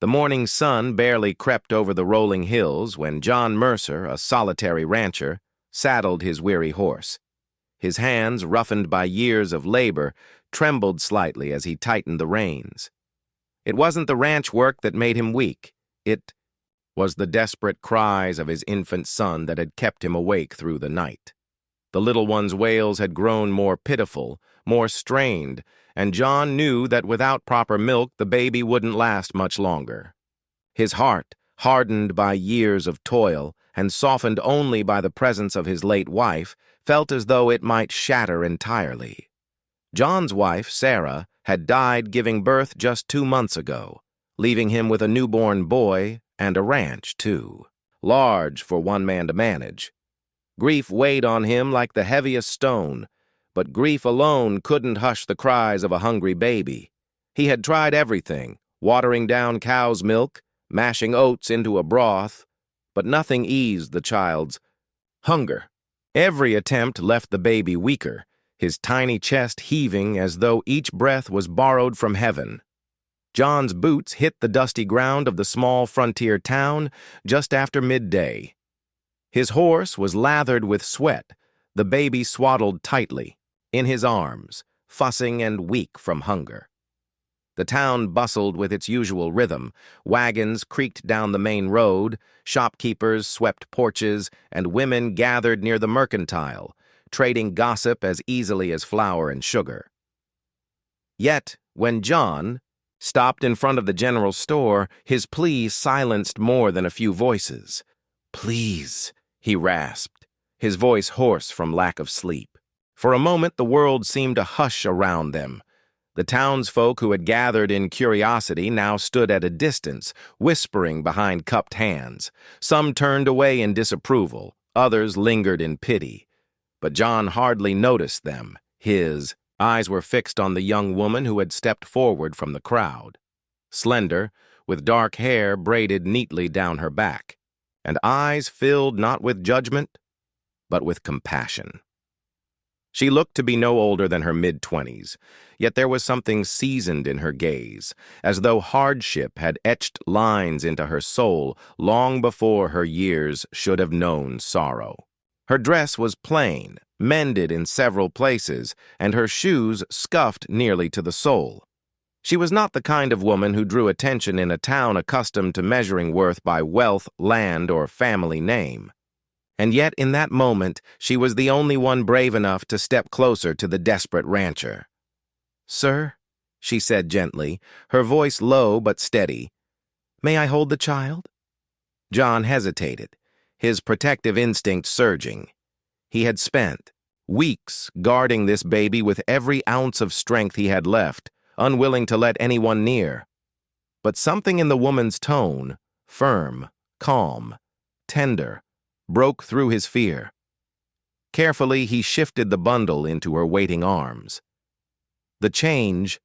The morning sun barely crept over the rolling hills when John Mercer, a solitary rancher, saddled his weary horse. His hands, roughened by years of labor, trembled slightly as he tightened the reins. It wasn't the ranch work that made him weak. It was the desperate cries of his infant son that had kept him awake through the night. The little one's wails had grown more pitiful, more strained, and John knew that without proper milk the baby wouldn't last much longer. His heart, hardened by years of toil and softened only by the presence of his late wife, felt as though it might shatter entirely. John's wife, Sarah, had died giving birth just 2 months ago, leaving him with a newborn boy and a ranch, too, large for one man to manage. Grief weighed on him like the heaviest stone, but grief alone couldn't hush the cries of a hungry baby. He had tried everything, watering down cow's milk, mashing oats into a broth, but nothing eased the child's hunger. Every attempt left the baby weaker, his tiny chest heaving as though each breath was borrowed from heaven. John's boots hit the dusty ground of the small frontier town just after midday. His horse was lathered with sweat, the baby swaddled tightly, in his arms, fussing and weak from hunger. The town bustled with its usual rhythm. Wagons creaked down the main road, shopkeepers swept porches, and women gathered near the mercantile, trading gossip as easily as flour and sugar. Yet, when John stopped in front of the general store, his plea silenced more than a few voices. "Please," he rasped, his voice hoarse from lack of sleep. For a moment the world seemed to hush around them. The townsfolk who had gathered in curiosity now stood at a distance, whispering behind cupped hands. Some turned away in disapproval, others lingered in pity. But John hardly noticed them. His eyes were fixed on the young woman who had stepped forward from the crowd. Slender, with dark hair braided neatly down her back, and eyes filled not with judgment, but with compassion. She looked to be no older than her mid-20s, yet there was something seasoned in her gaze, as though hardship had etched lines into her soul long before her years should have known sorrow. Her dress was plain, mended in several places, and her shoes scuffed nearly to the sole. She was not the kind of woman who drew attention in a town accustomed to measuring worth by wealth, land, or family name. And yet in that moment she was the only one brave enough to step closer to the desperate rancher. "Sir," she said gently, her voice low but steady, "may I hold the child?" John hesitated, his protective instinct surging. He had spent weeks guarding this baby with every ounce of strength he had left, unwilling to let anyone near. But something in the woman's tone, firm, calm, tender, broke through his fear. Carefully, he shifted the bundle into her waiting arms. The change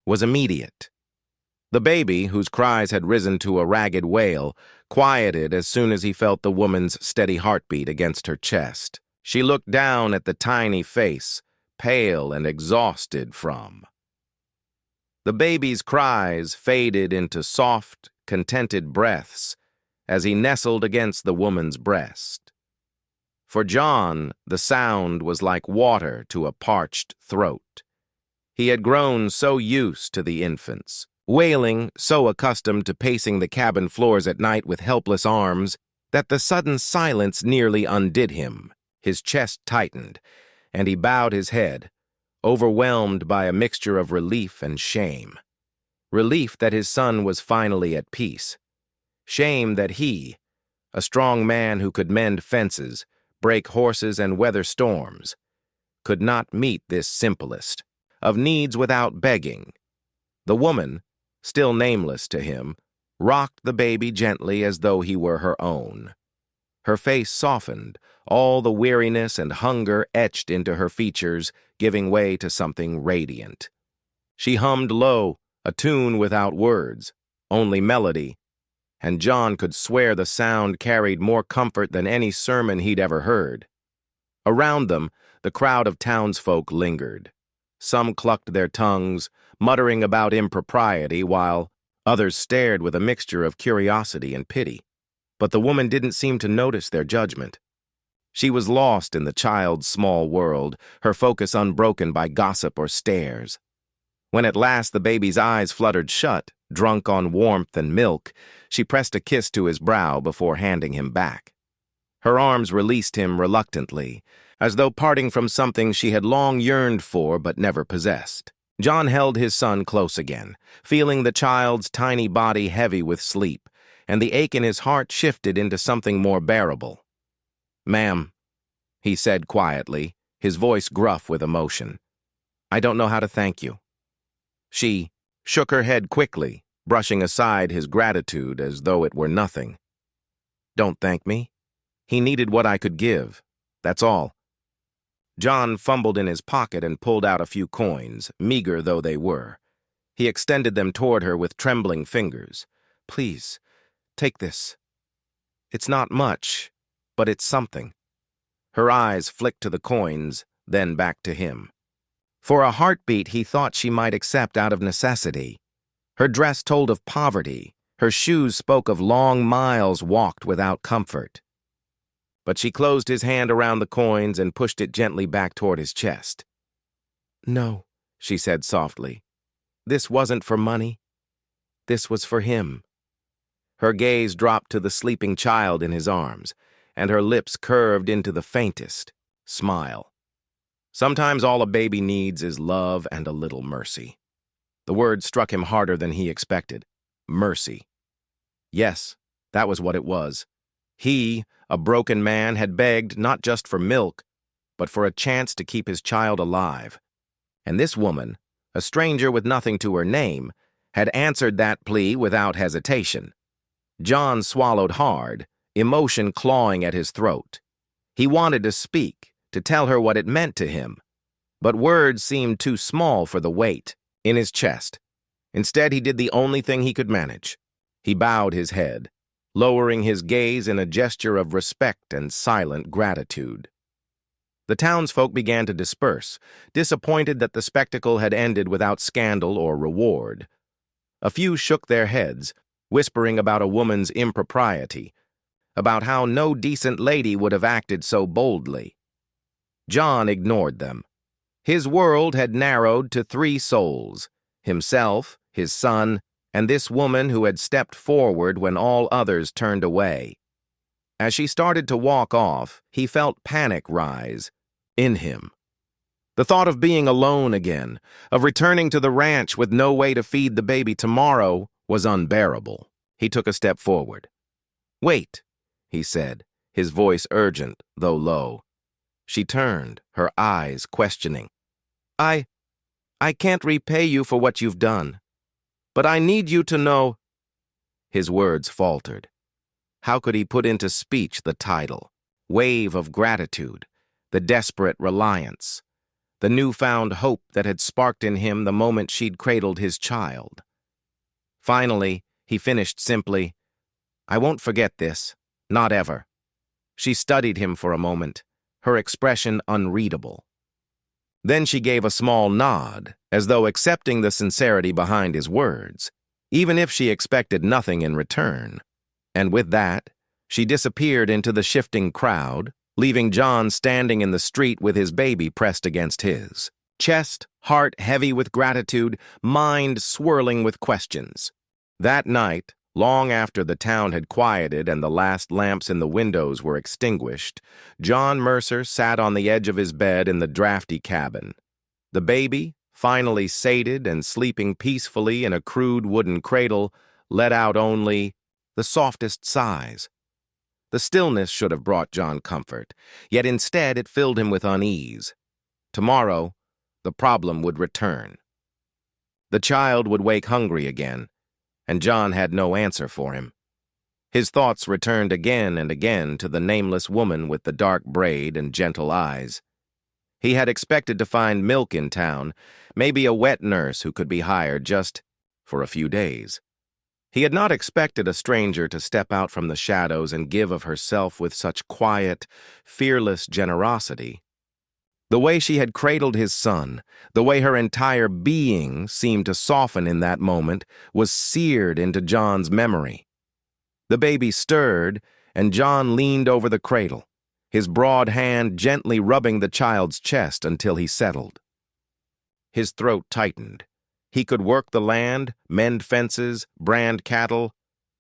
was immediate. The baby, whose cries had risen to a ragged wail, quieted as soon as he felt the woman's steady heartbeat against her chest. She looked down at the tiny face, pale and exhausted from. The baby's cries faded into soft, contented breaths as he nestled against the woman's breast. For John, the sound was like water to a parched throat. He had grown so used to the infants, wailing, so accustomed to pacing the cabin floors at night with helpless arms, that the sudden silence nearly undid him. His chest tightened, and he bowed his head, overwhelmed by a mixture of relief and shame. Relief that his son was finally at peace. Shame that he, a strong man who could mend fences, break horses, and weather storms, could not meet this simplest of needs without begging. The woman, still nameless to him, rocked the baby gently as though he were her own. Her face softened, all the weariness and hunger etched into her features, giving way to something radiant. She hummed low, a tune without words, only melody, and John could swear the sound carried more comfort than any sermon he'd ever heard. Around them, the crowd of townsfolk lingered. Some clucked their tongues, muttering about impropriety, while Others stared with a mixture of curiosity and pity, but the woman didn't seem to notice their judgment. She was lost in the child's small world, her focus unbroken by gossip or stares. When at last the baby's eyes fluttered shut, drunk on warmth and milk, she pressed a kiss to his brow before handing him back. Her arms released him reluctantly, as though parting from something she had long yearned for but never possessed. John held his son close again, feeling the child's tiny body heavy with sleep, and the ache in his heart shifted into something more bearable. "Ma'am," he said quietly, his voice gruff with emotion, "I don't know how to thank you." She shook her head quickly, brushing aside his gratitude as though it were nothing. "Don't thank me. He needed what I could give. That's all." John fumbled in his pocket and pulled out a few coins, meager though they were. He extended them toward her with trembling fingers. "Please, take this. It's not much, but it's something." Her eyes flicked to the coins, then back to him. For a heartbeat he thought she might accept out of necessity. Her dress told of poverty, her shoes spoke of long miles walked without comfort. But she closed his hand around the coins and pushed it gently back toward his chest. "No," she said softly. "This wasn't for money. This was for him." Her gaze dropped to the sleeping child in his arms, and her lips curved into the faintest smile. Sometimes all a baby needs is love and a little mercy. The word struck him harder than he expected. Mercy. Yes, that was what it was. He, a broken man, had begged not just for milk, but for a chance to keep his child alive. And this woman, a stranger with nothing to her name, had answered that plea without hesitation. John swallowed hard, emotion clawing at his throat. He wanted to speak, to tell her what it meant to him, but words seemed too small for the weight in his chest. Instead, he did the only thing he could manage. He bowed his head, lowering his gaze in a gesture of respect and silent gratitude. The townsfolk began to disperse, disappointed that the spectacle had ended without scandal or reward. A few shook their heads, whispering about a woman's impropriety, about how no decent lady would have acted so boldly. John ignored them. His world had narrowed to 3 souls: himself, his son, and this woman who had stepped forward when all others turned away. As she started to walk off, he felt panic rise in him. The thought of being alone again, of returning to the ranch with no way to feed the baby tomorrow, was unbearable. He took a step forward. "Wait," he said, his voice urgent, though low. She turned, her eyes questioning. I can't repay you for what you've done, but I need you to know." His words faltered. How could he put into speech the tidal, wave of gratitude, the desperate reliance, the newfound hope that had sparked in him the moment she'd cradled his child? Finally, he finished simply, "I won't forget this, not ever." She studied him for a moment, her expression unreadable. Then she gave a small nod, as though accepting the sincerity behind his words, even if she expected nothing in return. And with that, she disappeared into the shifting crowd, leaving John standing in the street with his baby pressed against his, chest, heart heavy with gratitude, mind swirling with questions. That night, long after the town had quieted and the last lamps in the windows were extinguished, John Mercer sat on the edge of his bed in the drafty cabin. The baby, finally sated and sleeping peacefully in a crude wooden cradle, let out only the softest sighs. The stillness should have brought John comfort, yet instead it filled him with unease. Tomorrow, the problem would return. The child would wake hungry again, and John had no answer for him. His thoughts returned again and again to the nameless woman with the dark braid and gentle eyes. He had expected to find milk in town, maybe a wet nurse who could be hired just for a few days. He had not expected a stranger to step out from the shadows and give of herself with such quiet, fearless generosity. The way she had cradled his son, the way her entire being seemed to soften in that moment, was seared into John's memory. The baby stirred, and John leaned over the cradle, his broad hand gently rubbing the child's chest until he settled. His throat tightened. He could work the land, mend fences, brand cattle,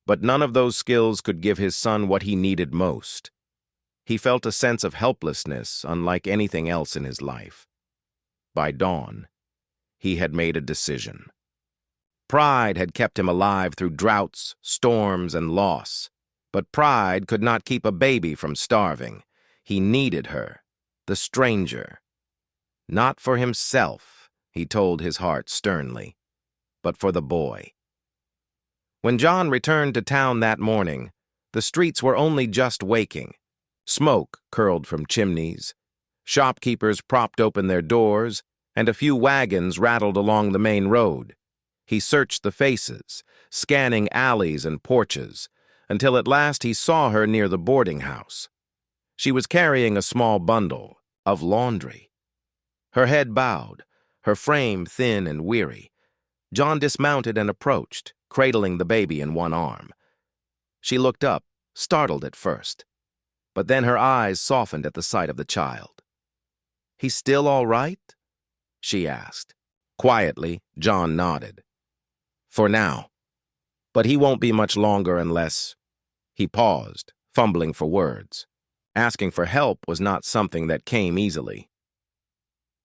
but none of those skills could give his son what he needed most. He felt a sense of helplessness unlike anything else in his life. By dawn, he had made a decision. Pride had kept him alive through droughts, storms, and loss. But pride could not keep a baby from starving. He needed her, the stranger. Not for himself, he told his heart sternly, but for the boy. When John returned to town that morning, the streets were only just waking. Smoke curled from chimneys. Shopkeepers propped open their doors, and a few wagons rattled along the main road. He searched the faces, scanning alleys and porches, until at last he saw her near the boarding house. She was carrying a small bundle of laundry. Her head bowed, her frame thin and weary. John dismounted and approached, cradling the baby in one arm. She looked up, startled at first, but then her eyes softened at the sight of the child. "He's still all right?" she asked. Quietly, John nodded. "For now. But he won't be much longer unless—" He paused, fumbling for words. Asking for help was not something that came easily.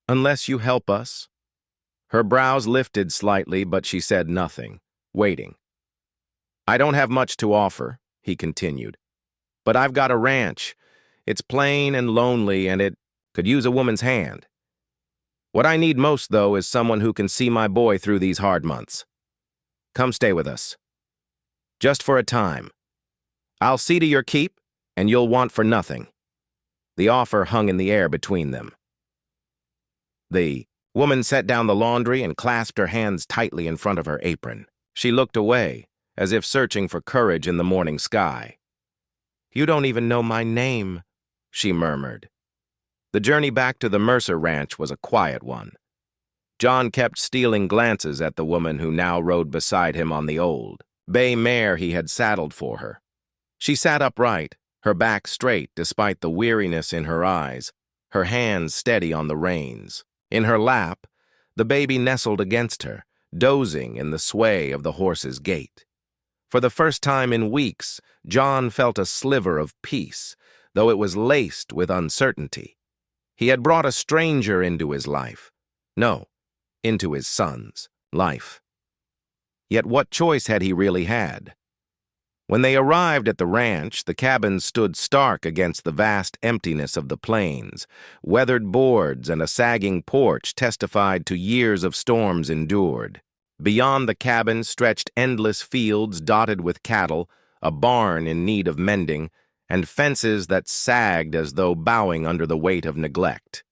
"Unless you help us?" Her brows lifted slightly, but she said nothing, waiting. "I don't have much to offer," he continued. "But I've got a ranch. It's plain and lonely, and it could use a woman's hand. What I need most, though, is someone who can see my boy through these hard months. Come stay with us. Just for a time. I'll see to your keep, and you'll want for nothing." The offer hung in the air between them. The woman set down the laundry and clasped her hands tightly in front of her apron. She looked away, as if searching for courage in the morning sky. "You don't even know my name," she murmured. The journey back to the Mercer ranch was a quiet one. John kept stealing glances at the woman who now rode beside him on the old bay mare he had saddled for her. She sat upright, her back straight despite the weariness in her eyes, her hands steady on the reins. In her lap, the baby nestled against her, dozing in the sway of the horse's gait. For the first time in weeks, John felt a sliver of peace, though it was laced with uncertainty. He had brought a stranger into his life. No, into his son's life. Yet what choice had he really had? When they arrived at the ranch, the cabin stood stark against the vast emptiness of the plains. Weathered boards and a sagging porch testified to years of storms endured. Beyond the cabin stretched endless fields dotted with cattle, a barn in need of mending, and fences that sagged as though bowing under the weight of neglect.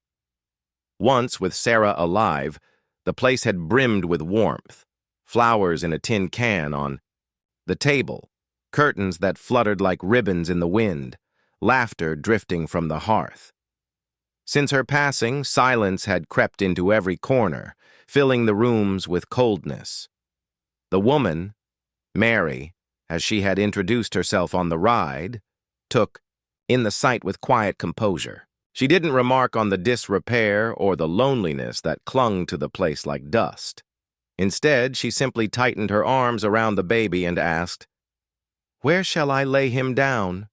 Once, with Sarah alive, the place had brimmed with warmth, flowers in a tin can on the table, curtains that fluttered like ribbons in the wind, laughter drifting from the hearth. Since her passing, silence had crept into every corner, filling the rooms with coldness. The woman, Mary, as she had introduced herself on the ride, took in the sight with quiet composure. She didn't remark on the disrepair or the loneliness that clung to the place like dust. Instead, she simply tightened her arms around the baby and asked, "Where shall I lay him down?"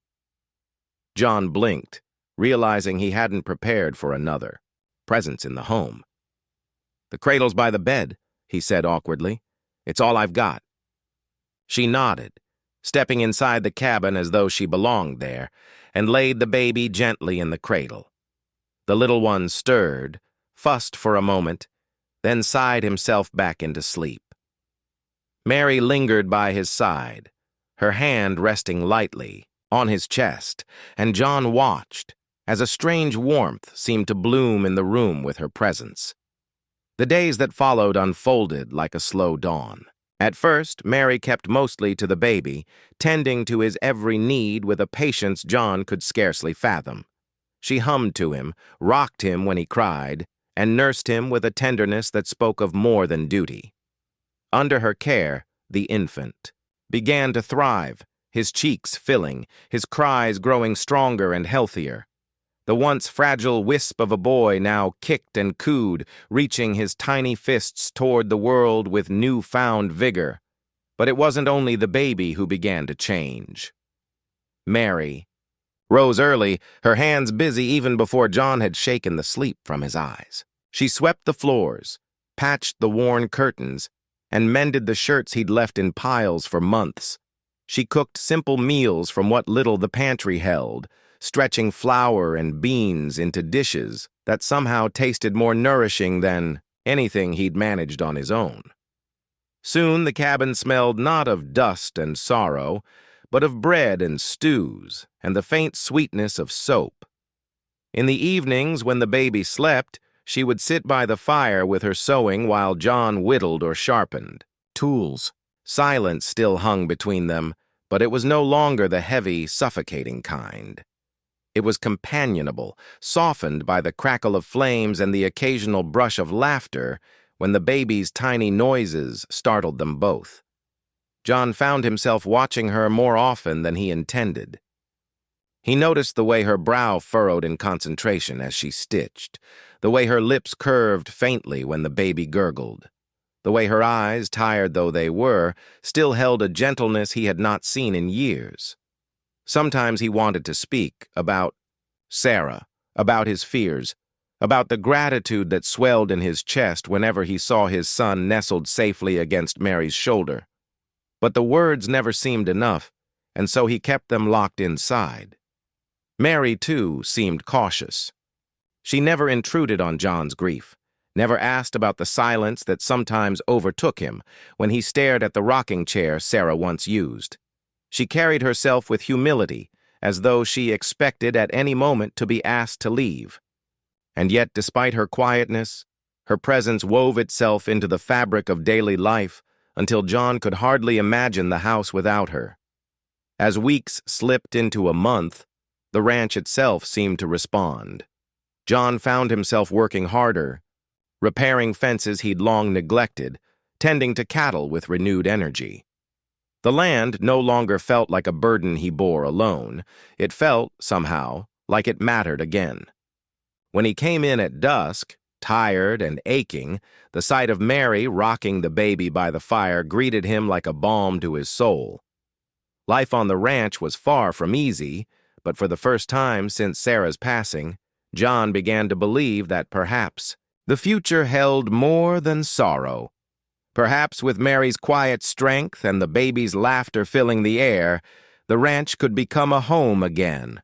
John blinked, realizing he hadn't prepared for another presence in the home. "The cradle's by the bed," he said awkwardly. "It's all I've got." She nodded, stepping inside the cabin as though she belonged there, and laid the baby gently in the cradle. The little one stirred, fussed for a moment, then sighed himself back into sleep. Mary lingered by his side, her hand resting lightly on his chest, and John watched as a strange warmth seemed to bloom in the room with her presence. The days that followed unfolded like a slow dawn. At first, Mary kept mostly to the baby, tending to his every need with a patience John could scarcely fathom. She hummed to him, rocked him when he cried, and nursed him with a tenderness that spoke of more than duty. Under her care, the infant began to thrive, his cheeks filling, his cries growing stronger and healthier. The once fragile wisp of a boy now kicked and cooed, reaching his tiny fists toward the world with new-found vigor. But it wasn't only the baby who began to change. Mary rose early, her hands busy even before John had shaken the sleep from his eyes. She swept the floors, patched the worn curtains, and mended the shirts he'd left in piles for months. She cooked simple meals from what little the pantry held, stretching flour and beans into dishes that somehow tasted more nourishing than anything he'd managed on his own. Soon the cabin smelled not of dust and sorrow, but of bread and stews and the faint sweetness of soap. In the evenings, when the baby slept, she would sit by the fire with her sewing while John whittled or sharpened tools. Silence still hung between them, but it was no longer the heavy, suffocating kind. It was companionable, softened by the crackle of flames and the occasional brush of laughter when the baby's tiny noises startled them both. John found himself watching her more often than he intended. He noticed the way her brow furrowed in concentration as she stitched, the way her lips curved faintly when the baby gurgled, the way her eyes, tired though they were, still held a gentleness he had not seen in years. Sometimes he wanted to speak about Sarah, about his fears, about the gratitude that swelled in his chest whenever he saw his son nestled safely against Mary's shoulder. But the words never seemed enough, and so he kept them locked inside. Mary, too, seemed cautious. She never intruded on John's grief, never asked about the silence that sometimes overtook him when he stared at the rocking chair Sarah once used. She carried herself with humility, as though she expected at any moment to be asked to leave. And yet, despite her quietness, her presence wove itself into the fabric of daily life until John could hardly imagine the house without her. As weeks slipped into a month, the ranch itself seemed to respond. John found himself working harder, repairing fences he'd long neglected, tending to cattle with renewed energy. The land no longer felt like a burden he bore alone. It felt, somehow, like it mattered again. When he came in at dusk, tired and aching, the sight of Mary rocking the baby by the fire greeted him like a balm to his soul. Life on the ranch was far from easy, but for the first time since Sarah's passing, John began to believe that perhaps the future held more than sorrow. Perhaps with Mary's quiet strength and the baby's laughter filling the air, the ranch could become a home again.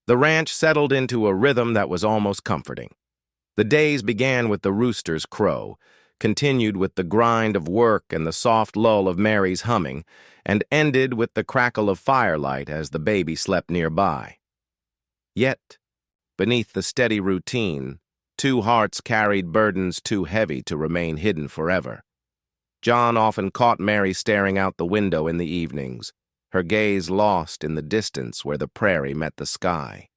The ranch settled into a rhythm that was almost comforting. The days began with the rooster's crow, continued with the grind of work and the soft lull of Mary's humming, and ended with the crackle of firelight as the baby slept nearby. Yet, beneath the steady routine, two hearts carried burdens too heavy to remain hidden forever. John often caught Mary staring out the window in the evenings, her gaze lost in the distance where the prairie met the sky.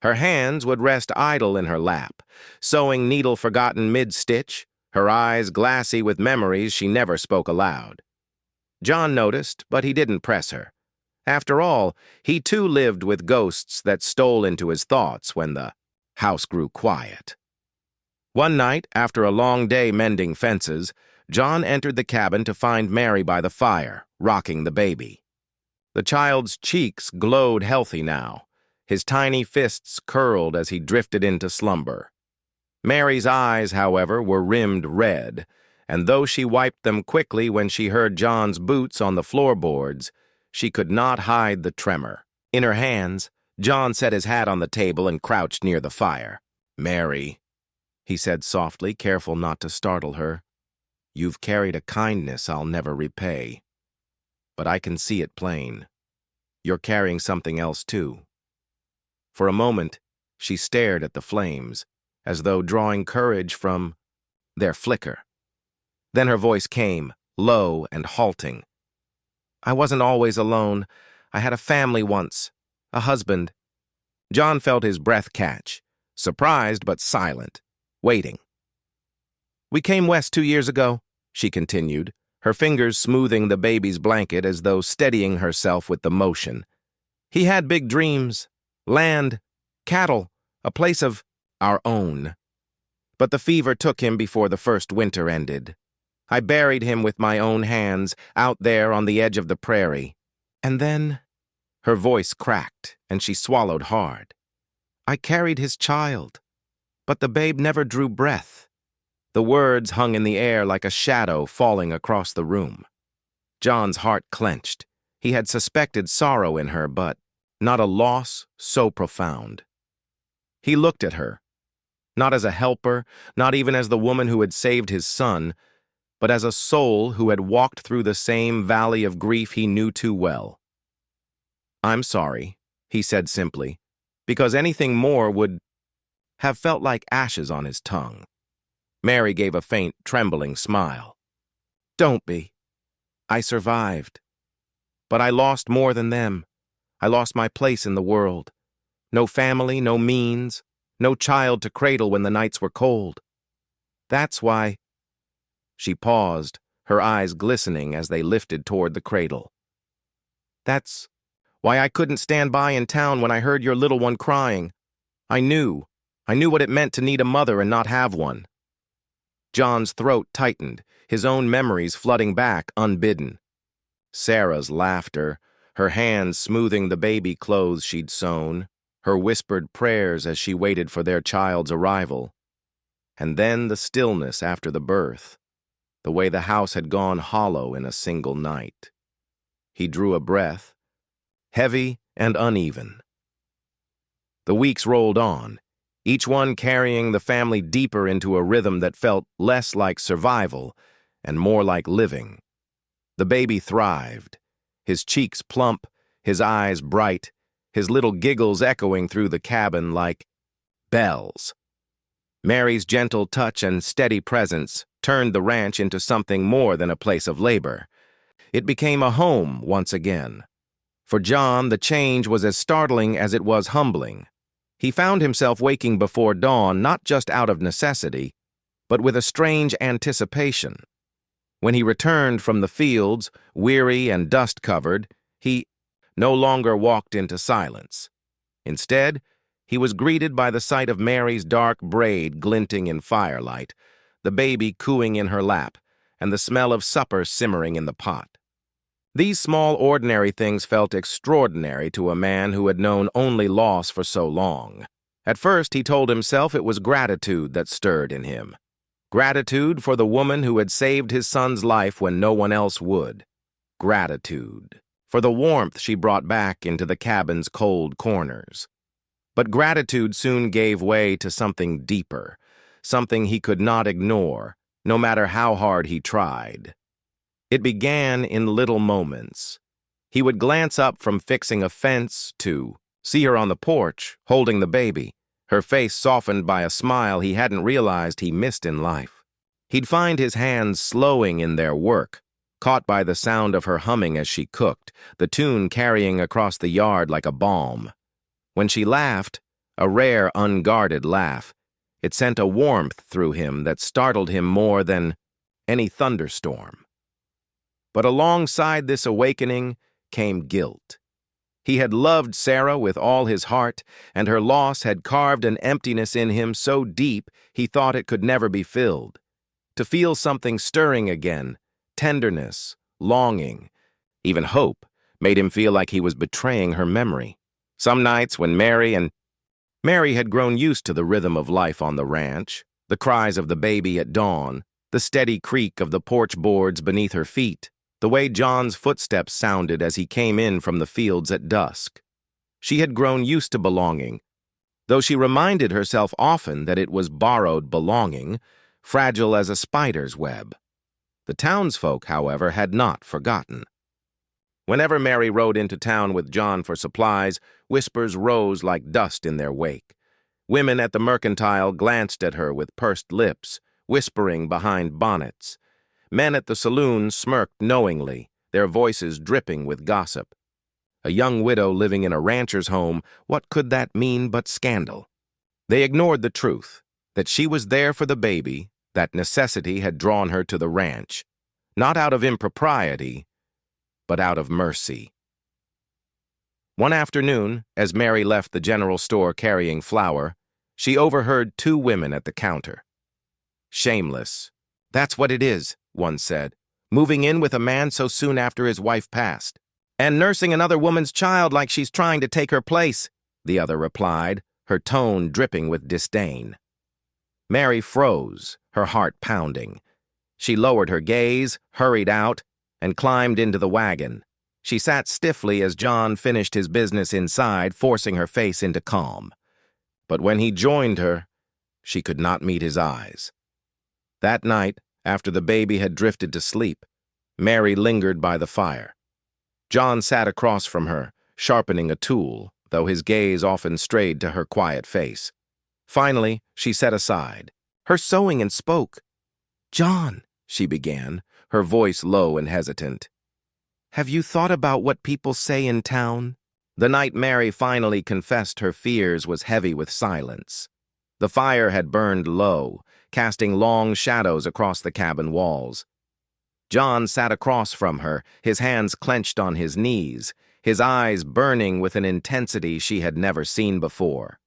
Her hands would rest idle in her lap, sewing needle forgotten mid-stitch, her eyes glassy with memories she never spoke aloud. John noticed, but he didn't press her. After all, he too lived with ghosts that stole into his thoughts when the house grew quiet. One night, after a long day mending fences, John entered the cabin to find Mary by the fire, rocking the baby. The child's cheeks glowed healthy now. His tiny fists curled as he drifted into slumber. Mary's eyes, however, were rimmed red, and though she wiped them quickly when she heard John's boots on the floorboards, she could not hide the tremor. In her hands, John set his hat on the table and crouched near the fire. "Mary," he said softly, careful not to startle her, "you've carried a kindness I'll never repay. But I can see it plain. You're carrying something else, too." For a moment, she stared at the flames, as though drawing courage from their flicker. Then her voice came, low and halting. "I wasn't always alone. I had a family once, a husband. John felt his breath catch, surprised but silent, waiting. "We came west 2 years ago," she continued, her fingers smoothing the baby's blanket as though steadying herself with the motion. "He had big dreams, land, cattle, a place of our own. But the fever took him before the first winter ended. I buried him with my own hands out there on the edge of the prairie. And then—" her voice cracked, and she swallowed hard. "I carried his child, but the babe never drew breath." The words hung in the air like a shadow falling across the room. John's heart clenched. He had suspected sorrow in her, but not a loss so profound. He looked at her, not as a helper, not even as the woman who had saved his son, but as a soul who had walked through the same valley of grief he knew too well. "I'm sorry," he said simply, because anything more would have felt like ashes on his tongue. Mary gave a faint, trembling smile. "Don't be. I survived. But I lost more than them. I lost my place in the world. No family, no means, no child to cradle when the nights were cold. That's why—" She paused, her eyes glistening as they lifted toward the cradle. "That's why I couldn't stand by in town when I heard your little one crying. I knew what it meant to need a mother and not have one." John's throat tightened, his own memories flooding back unbidden. Sarah's laughter, her hands smoothing the baby clothes she'd sewn, her whispered prayers as she waited for their child's arrival. And then the stillness after the birth, the way the house had gone hollow in a single night. He drew a breath, heavy and uneven. The weeks rolled on, each one carrying the family deeper into a rhythm that felt less like survival and more like living. The baby thrived, his cheeks plump, his eyes bright, his little giggles echoing through the cabin like bells. Mary's gentle touch and steady presence turned the ranch into something more than a place of labor. It became a home once again. For John, the change was as startling as it was humbling. He found himself waking before dawn not just out of necessity, but with a strange anticipation. When he returned from the fields, weary and dust-covered, he no longer walked into silence. Instead, he was greeted by the sight of Mary's dark braid glinting in firelight, the baby cooing in her lap, and the smell of supper simmering in the pot. These small, ordinary things felt extraordinary to a man who had known only loss for so long. At first, he told himself it was gratitude that stirred in him. Gratitude for the woman who had saved his son's life when no one else would. Gratitude for the warmth she brought back into the cabin's cold corners. But gratitude soon gave way to something deeper, something he could not ignore, no matter how hard he tried. It began in little moments. He would glance up from fixing a fence to see her on the porch, holding the baby, her face softened by a smile he hadn't realized he missed in life. He'd find his hands slowing in their work, caught by the sound of her humming as she cooked, the tune carrying across the yard like a balm. When she laughed, a rare, unguarded laugh, it sent a warmth through him that startled him more than any thunderstorm. But alongside this awakening came guilt. He had loved Sarah with all his heart, and her loss had carved an emptiness in him so deep he thought it could never be filled. To feel something stirring again, tenderness, longing, even hope, made him feel like he was betraying her memory. Some nights when Mary had grown used to the rhythm of life on the ranch, the cries of the baby at dawn, the steady creak of the porch boards beneath her feet, the way John's footsteps sounded as he came in from the fields at dusk. She had grown used to belonging, though she reminded herself often that it was borrowed belonging, fragile as a spider's web. The townsfolk, however, had not forgotten. Whenever Mary rode into town with John for supplies, whispers rose like dust in their wake. Women at the mercantile glanced at her with pursed lips, whispering behind bonnets. Men at the saloon smirked knowingly, their voices dripping with gossip. A young widow living in a rancher's home, what could that mean but scandal? They ignored the truth, that she was there for the baby, that necessity had drawn her to the ranch, not out of impropriety, but out of mercy. One afternoon, as Mary left the general store carrying flour, she overheard two women at the counter. "Shameless. That's what it is," one said, "moving in with a man so soon after his wife passed. And nursing another woman's child like she's trying to take her place," the other replied, her tone dripping with disdain. Mary froze, her heart pounding. She lowered her gaze, hurried out, and climbed into the wagon. She sat stiffly as John finished his business inside, forcing her face into calm. But when he joined her, she could not meet his eyes. That night, after the baby had drifted to sleep, Mary lingered by the fire. John sat across from her, sharpening a tool, though his gaze often strayed to her quiet face. Finally, she set aside her sewing and spoke. "John," she began, her voice low and hesitant, "have you thought about what people say in town?" The night Mary finally confessed her fears was heavy with silence. The fire had burned low, casting long shadows across the cabin walls. John sat across from her, his hands clenched on his knees, his eyes burning with an intensity she had never seen before.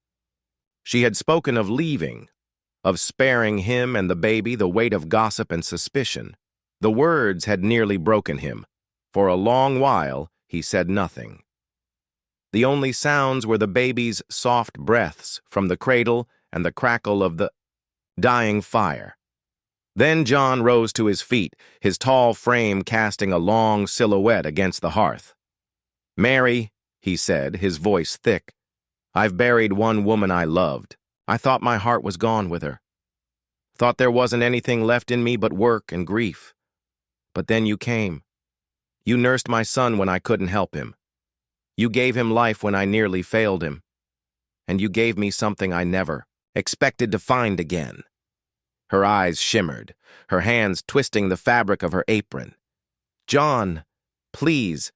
She had spoken of leaving, of sparing him and the baby the weight of gossip and suspicion. The words had nearly broken him. For a long while, he said nothing. The only sounds were the baby's soft breaths from the cradle and the crackle of the dying fire. Then John rose to his feet, his tall frame casting a long silhouette against the hearth. "Mary," he said, his voice thick, "I've buried one woman I loved. I thought my heart was gone with her. Thought there wasn't anything left in me but work and grief. But then you came. You nursed my son when I couldn't help him. You gave him life when I nearly failed him. And you gave me something I never expected to find again." Her eyes shimmered, her hands twisting the fabric of her apron. "John, please,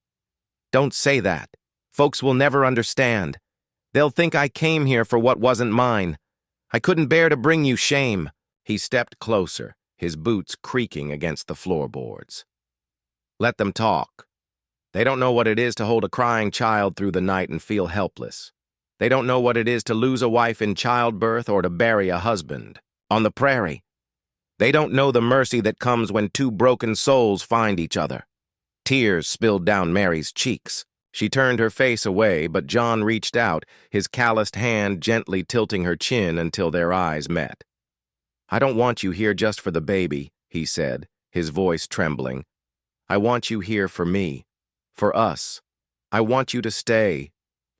don't say that. Folks will never understand. They'll think I came here for what wasn't mine. I couldn't bear to bring you shame." He stepped closer, his boots creaking against the floorboards. "Let them talk. They don't know what it is to hold a crying child through the night and feel helpless. They don't know what it is to lose a wife in childbirth or to bury a husband on the prairie. They don't know the mercy that comes when two broken souls find each other." Tears spilled down Mary's cheeks. She turned her face away, but John reached out, his calloused hand gently tilting her chin until their eyes met. "I don't want you here just for the baby," he said, his voice trembling. "I want you here for me, for us. I want you to stay,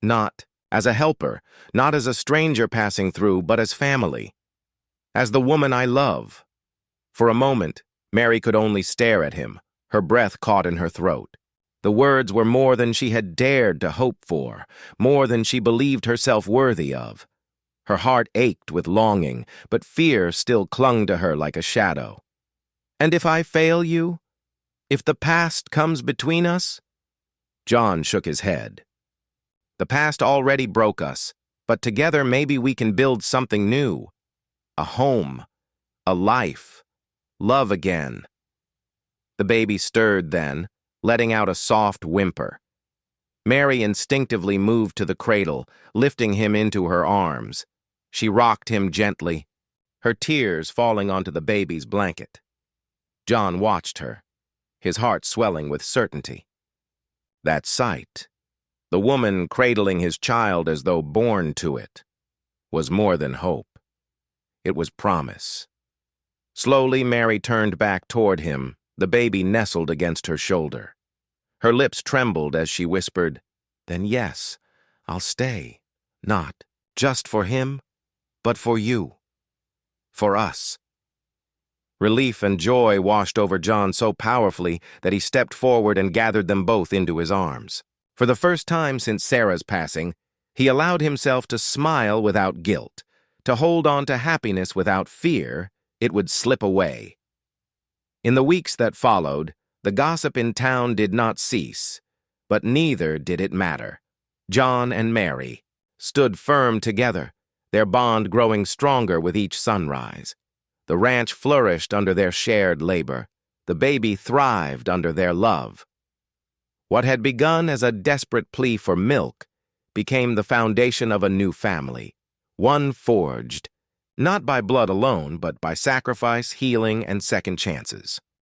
not as a helper, not as a stranger passing through, but as family, as the woman I love." For a moment, Mary could only stare at him, her breath caught in her throat. The words were more than she had dared to hope for, more than she believed herself worthy of. Her heart ached with longing, but fear still clung to her like a shadow. "And if I fail you? If the past comes between us?" John shook his head. "The past already broke us, but together maybe we can build something new. A home, a life, love again." The baby stirred then, letting out a soft whimper. Mary instinctively moved to the cradle, lifting him into her arms. She rocked him gently, her tears falling onto the baby's blanket. John watched her, his heart swelling with certainty. That sight, the woman cradling his child as though born to it, was more than hope. It was promise. Slowly, Mary turned back toward him, the baby nestled against her shoulder. Her lips trembled as she whispered, "Then yes, I'll stay. Not just for him, but for you. For us." Relief and joy washed over John so powerfully that he stepped forward and gathered them both into his arms. For the first time since Sarah's passing, he allowed himself to smile without guilt, to hold on to happiness without fear it would slip away. In the weeks that followed, the gossip in town did not cease. But neither did it matter. John and Mary stood firm together, their bond growing stronger with each sunrise. The ranch flourished under their shared labor. The baby thrived under their love. What had begun as a desperate plea for milk became the foundation of a new family, one forged, not by blood alone, but by sacrifice, healing, and second chances.